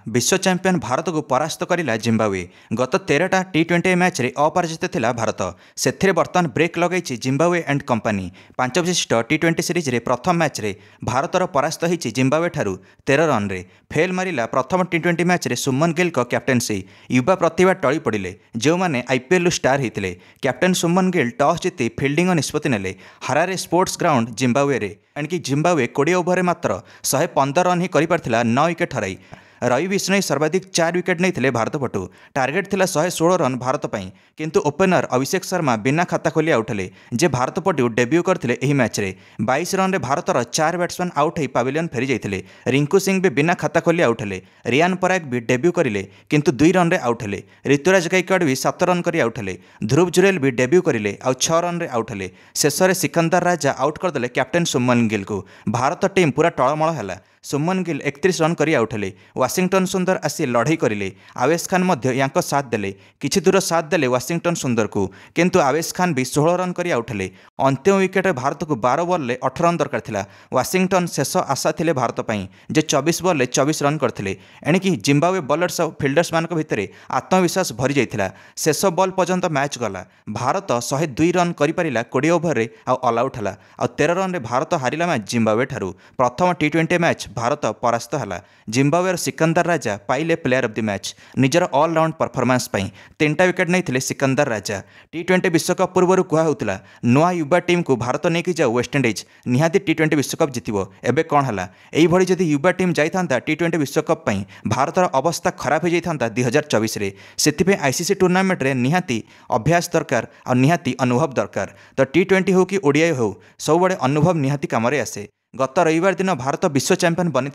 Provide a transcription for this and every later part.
विश्व चैंपियन भारत को परास्त करिला जिम्बाब्वे। गत 13टा टी20 मैच रे अपराजित थिला भारत। सेथिरे बर्तमान ब्रेक लगाई जिम्बाब्वे एंड कंपनी। 5 विशिष्ट टी20 सीरीज रे प्रथम मैच रे भारतर परास्त होईछि जिम्बाब्वे ठारू 13 रन रे। फेल मारिला प्रथम टी20 मैच रे सुमन गिल को कैप्टेनसी। युवा प्रतिभा टळी पड़िले जो माने आईपीएल स्टार होते। कैप्टेन सुमन गिल टॉस जीति फिल्डिंग निष्पत्ति नेले हरारे स्पोर्ट्स ग्राउंड जिम्बाब्वे रे। एणिकी जिम्बाब्वे 20 ओवर मात्र 115 रन ही करिपारथिला 9 विकेट हराई। रवि बिश्नोई सर्वाधिक 4 विकेट नहीं भारत पटु। टार्गेट थिला 116 रन भारत पई, किंतु ओपनर अभिषेक शर्मा बिना खाता खोली आउट हेले जे भारत पटु डेब्यू करथिले एही मैच रे। 22 रन रे भारतर 4 बैट्समैन आउट होई पवेलियन फेरी जाइथिले। रिंकू सिंह भी बिना खाता खोली आउट हेले। रियान पराग भी डेब्यू करिले किंतु 2 रन रे आउट हेले। ऋतुराज गायकवाड़ भी 7 रन करी आउट हेले। ध्रुव जुरेल भी डेब्यू करिले आ 6 रन रे आउट हेले। शेष में सिकंदर राजा आउट करदेले कैप्टेन सुमन गिल को। भारत टीम पूरा टळमळ हैला। सुमन गिल 31 रन करी आउट हेले। वाशिंगटन सुंदर आसी लड़ाई करिले। आवेश खान मध्य यांको साथ देले। किछि दूर साथ देले वाशिंगटन सुंदर को, किंतु आवेश खान भी 16 रन करी आउट हेले। अंतिम विकेट भारत को 12 बॉल ले 18 रन दरकार थिला। वाशिंगटन शेष आशा थिले भारत पई जे 24 बॉल ले 24 रन करथिले। एणिकी जिम्बाब्वे बॉलर्स और फिल्डर्स मान भितर आत्मविश्वास भरी जाइथिला। शेष बॉल पर्यंत मैच गला। भारत 102 रन करि परिला 20 ओवर रे आ ऑल आउट हला। आ 13 रन रे भारत हारिला मैच जिम्बाब्वे ठारू। प्रथम टी20 मैच भारत परास्त हला। जिम्बाब्वेर सिकंदर राजा पाइले प्लेयर ऑफ द मैच निजर ऑल राउंड परफॉर्मेंस पई। 3टा विकेट नहीं सिकंदर राजा। टी20 विश्वकप पूर्व कहा होता नुआ युवा टीम को भारत नहीं जाऊ वेस्टइंडीज निहाती टी20 विश्वकप जितिबो। एबे कौन हला एई जदि युवा टीम जाइथांता टी20 विश्वकप पई भारतर अवस्था खराब हो जाइथांता 2024 रे। सेथिपे आईसीसी टूर्नामेंट रे निहाती अभ्यास दरकार और निहाती अनुभव दरकार। तो टी20 हो कि ओडीआई हो सब बड़े अनुभव निहाती काम आसे। गत रविवार दिन भारत विश्व चैंपियन बनी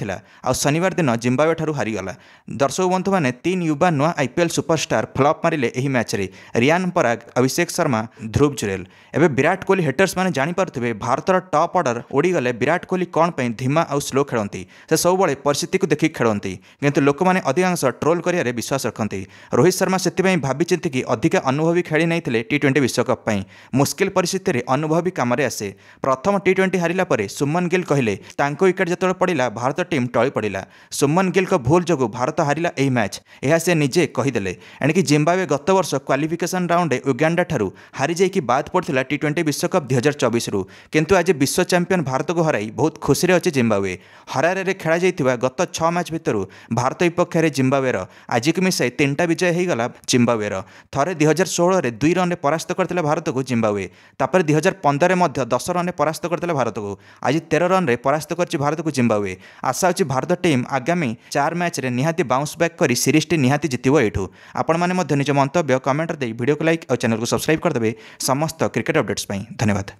आ शनिवार दिन जिम्बाब्वे ठारू हारीगला। दर्शक बंधु मैंने 3 युवा नुआ आईपीएल सुपरस्टार फ्लॉप मारिले एही मैच रे। रियान पराग, अभिषेक शर्मा, ध्रुव जुरेल। एबे विराट कोहली हेटर्स माने जानि पारुथिबे भारतर टॉप ऑर्डर ओडी गले विराट कोहली कौन पई धीमा और स्लो खेलती। से सब बड़े परिस्थिति को देखि खेलती, किंतु लोक माने अधिकांश ट्रोल करियारे विश्वास रखती। रोहित शर्मा सेतिपई भाबी चिंतिकी अधिक अनुभवी खेली नहीं टी20 विश्वकप पई। मुश्किल परिस्थिति रे अनुभवी काम आसे। प्रथम टी20 हारिला परे सुमन गिल कहले तांको विकेट जतବେଳେ पड़िला भारत टीम टळी पड़िला। सुमन गिल को भूल जोगु भारत हारिला एही मैच यह से निजे कहीदेले। एणिकी जिम्बाब्वे गत वर्ष क्वालिफिकेशन राउंड उगांडा ठारू हारी जाइकी बाद पड़ता टी20 विश्वकप 2024 रु, किंतु आज विश्व चैंपियन भारत को हराई बहुत खुशी रे अच्छे जिम्बाब्वे। हरारे रे खेला जाइथिबा गत 6 मैच भितरु भारत विपक्ष रे जिम्बाब्वेर आज को मिसाई 3टा विजय होईगला जिम्बाब्वेर। थरे 2016 रे 2 रन परास्त करथिला भारत को जिम्बाब्वे। तापर 2015 रे मध्य 10 रन परास्त करथिला भारत को। आज 13 रन परास्त कर भारत को जिम्बाब्वे। आशा अच्छी भारत टीम आगामी 4 मैच रे निहाती बाउंस बैक करी सीरीज टी निहाती जितिबो। एठू आपण माने मध्य निज मंतव्य कमेंट दे वीडियो को लाइक और चैनल को सब्सक्राइब कर देबे समस्त क्रिकेट अपडेट्स पई। धन्यवाद।